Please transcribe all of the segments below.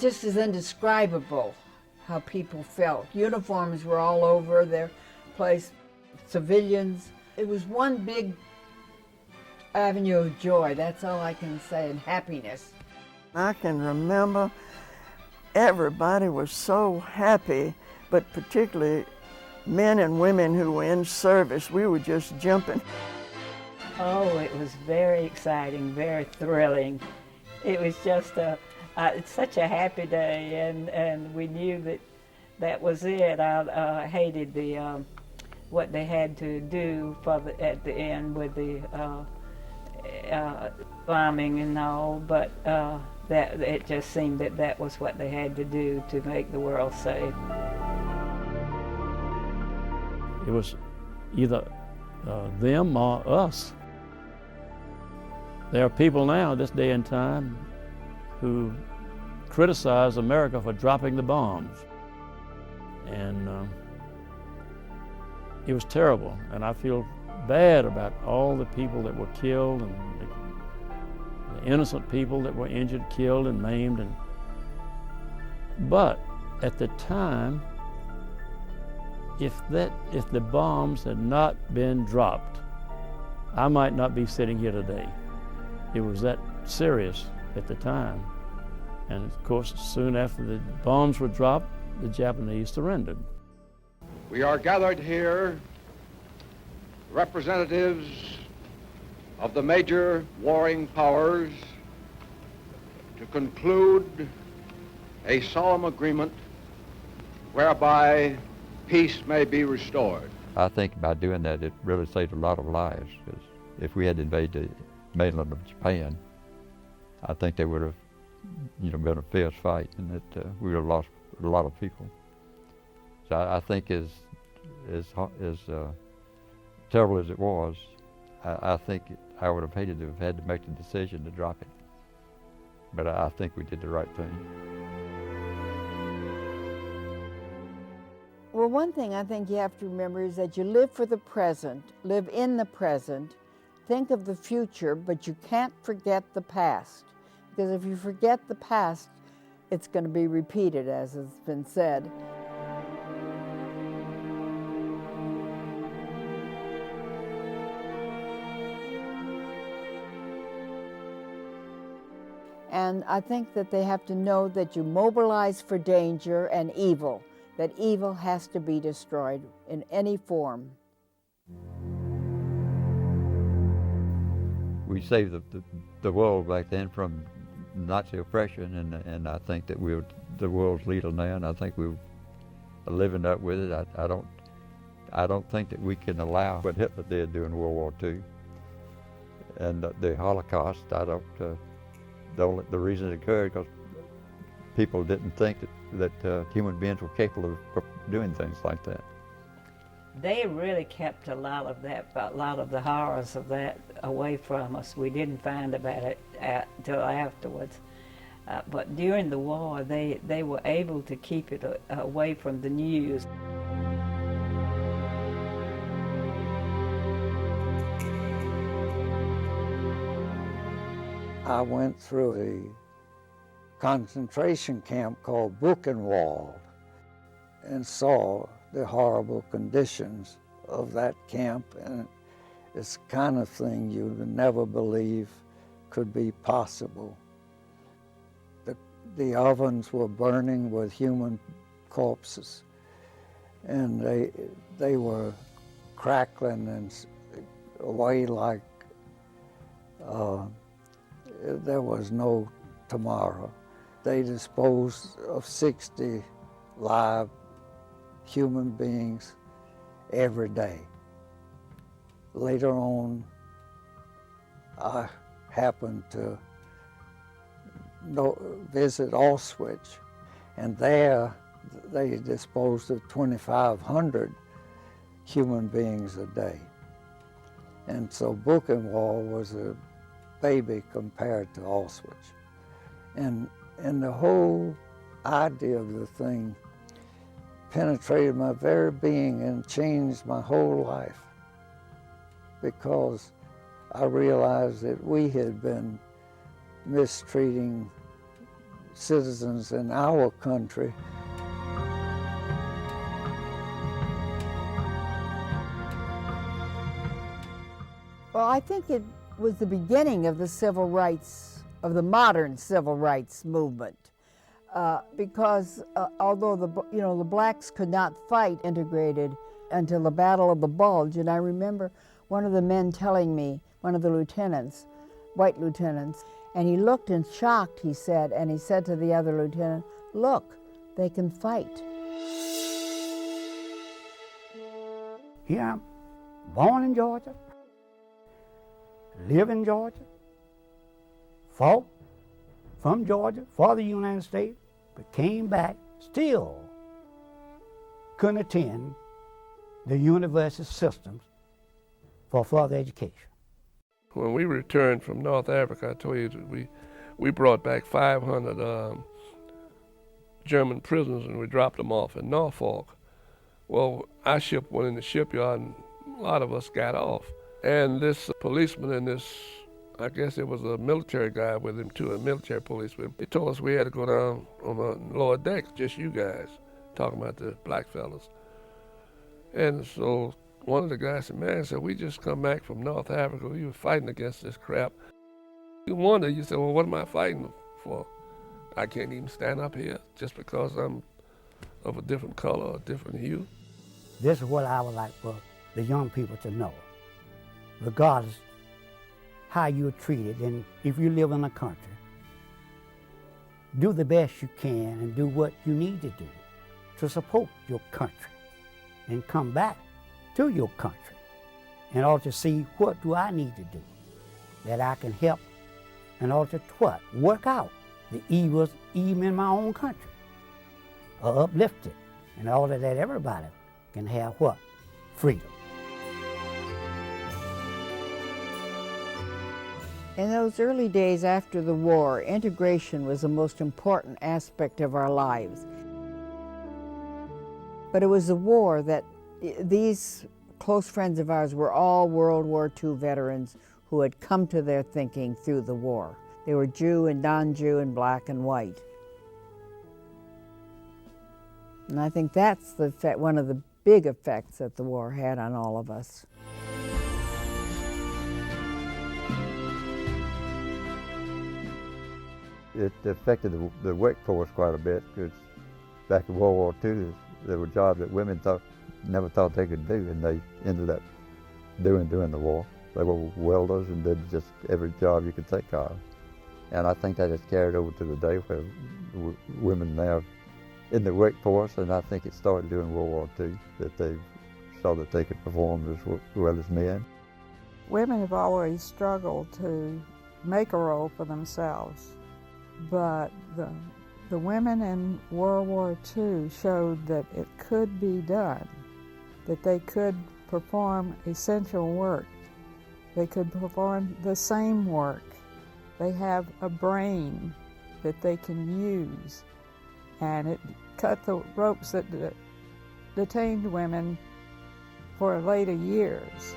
just is indescribable how people felt. Uniforms were all over their place, civilians. It was one big avenue of joy, that's all I can say, and happiness. I can remember everybody was so happy, but particularly men and women who were in service, we were just jumping. Oh, it was very exciting, very thrilling. It was just it's such a happy day, and we knew that was it. I hated what they had to do at the end with the bombing and all, but that it just seemed that was what they had to do to make the world safe. It was either them or us. There are people now, this day and time, who criticize America for dropping the bombs. And it was terrible, and I feel bad about all the people that were killed and the innocent people that were injured, killed, and maimed. But at the time, if the bombs had not been dropped, I might not be sitting here today. It was that serious at the time. And of course, soon after the bombs were dropped, the Japanese surrendered. We are gathered here, representatives of the major warring powers, to conclude a solemn agreement whereby peace may be restored. I think by doing that, it really saved a lot of lives, because if we had invaded the mainland of Japan, I think there would have been a fierce fight, and that we would have lost a lot of people. So I think as terrible as it was, I think I would have hated to have had to make the decision to drop it. But I think we did the right thing. Well, one thing I think you have to remember is that you live for the present, live in the present, think of the future, but you can't forget the past. Because if you forget the past, it's going to be repeated, as has been said. And I think that they have to know that you mobilize for danger and evil, that evil has to be destroyed in any form. We saved the world back then from Nazi oppression, and I think that we're the world's leader now, and I think we're living up with it. I don't think that we can allow what Hitler did during World War II and the Holocaust. The reason it occurred because people didn't think that human beings were capable of doing things like that. They really kept a lot of the horrors of that away from us. We didn't find about it till afterwards. But during the war, they were able to keep it away from the news. I went through a concentration camp called Buchenwald and saw the horrible conditions of that camp, and it's the kind of thing you would never believe could be possible. The ovens were burning with human corpses, and they were crackling and away like there was no tomorrow. They disposed of 60 live human beings every day. Later on, I happened to visit Auschwitz, and there they disposed of 2,500 human beings a day. And so Buchenwald was a baby compared to Auschwitz. And the whole idea of the thing penetrated my very being and changed my whole life, because I realized that we had been mistreating citizens in our country. Well, I think it was the beginning of the civil rights, of the modern civil rights movement, because although the blacks could not fight integrated until the Battle of the Bulge, and I remember one of the men telling me, one of the lieutenants, white lieutenants, and he looked and shocked, he said, and he said to the other lieutenant, "Look, they can fight." Here I'm born in Georgia, live in Georgia, fought from Georgia for the United States, but came back, still couldn't attend the university systems for further education. When we returned from North Africa, I told you that we brought back 500 German prisoners and we dropped them off in Norfolk. Well, our ship went in the shipyard and a lot of us got off. And this policeman and this, I guess it was a military guy with him too, a military policeman, he told us we had to go down on the lower deck, just you guys, talking about the black fellas. And so one of the guys said, "Man," said, "we just come back from North Africa. We were fighting against this crap." You wonder, you say, "Well, what am I fighting for? I can't even stand up here just because I'm of a different color, a different hue." This is what I would like for the young people to know. Regardless how you're treated, and if you live in a country, do the best you can and do what you need to do to support your country and come back to your country in order to see what do I need to do that I can help in order to what? Work out the evils even in my own country, or uplift it in order that everybody can have what? Freedom. In those early days after the war, integration was the most important aspect of our lives. But it was the war that these close friends of ours were all World War II veterans who had come to their thinking through the war. They were Jew and non-Jew and black and white. And I think that's one of the big effects that the war had on all of us. It affected the workforce quite a bit, because back in World War II, there were jobs that women never thought they could do, and they ended up doing during the war. They were welders and did just every job you could think of. And I think that has carried over to the day where women now in the workforce, and I think it started during World War II, that they saw that they could perform as well as men. Women have always struggled to make a role for themselves, but the women in World War II showed that it could be done, that they could perform essential work. They could perform the same work. They have a brain that they can use, and it cut the ropes that detained women for later years.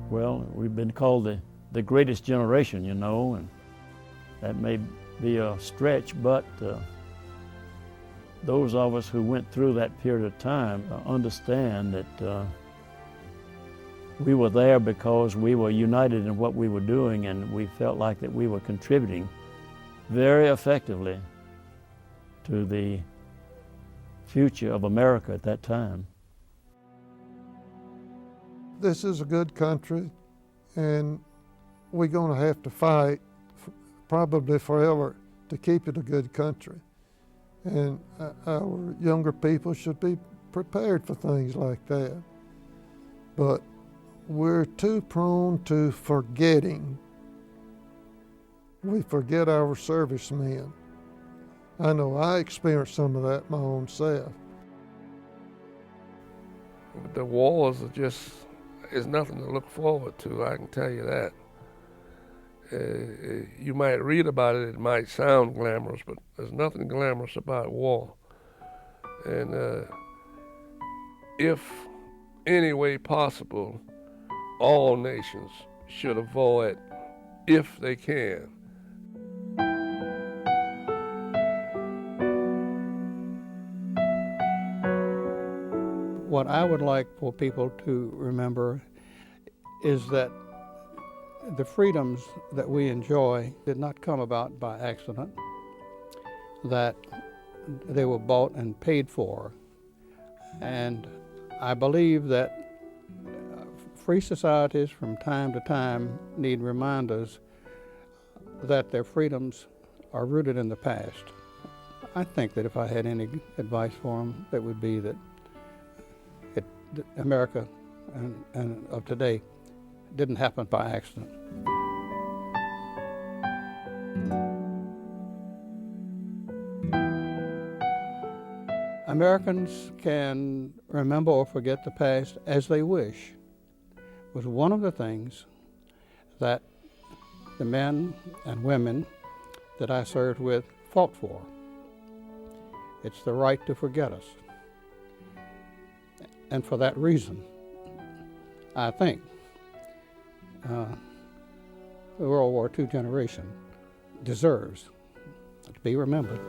Well, we've been called the greatest generation, you know, and that may be a stretch, but those of us who went through that period of time understand that we were there because we were united in what we were doing, and we felt like that we were contributing very effectively to the future of America at that time. This is a good country, and we're going to have to fight probably forever to keep it a good country. And our younger people should be prepared for things like that. But we're too prone to forgetting. We forget our servicemen. I know I experienced some of that my own self. The wars is nothing to look forward to, I can tell you that. You might read about it, it might sound glamorous, but there's nothing glamorous about war. And if any way possible, all nations should avoid if they can. What I would like for people to remember is that the freedoms that we enjoy did not come about by accident, that they were bought and paid for. And I believe that free societies from time to time need reminders that their freedoms are rooted in the past. I think that if I had any advice for them, that would be that America and of today didn't happen by accident. Americans can remember or forget the past as they wish. Was one of the things that the men and women that I served with fought for. It's the right to forget us. And for that reason, I think the World War II generation deserves to be remembered.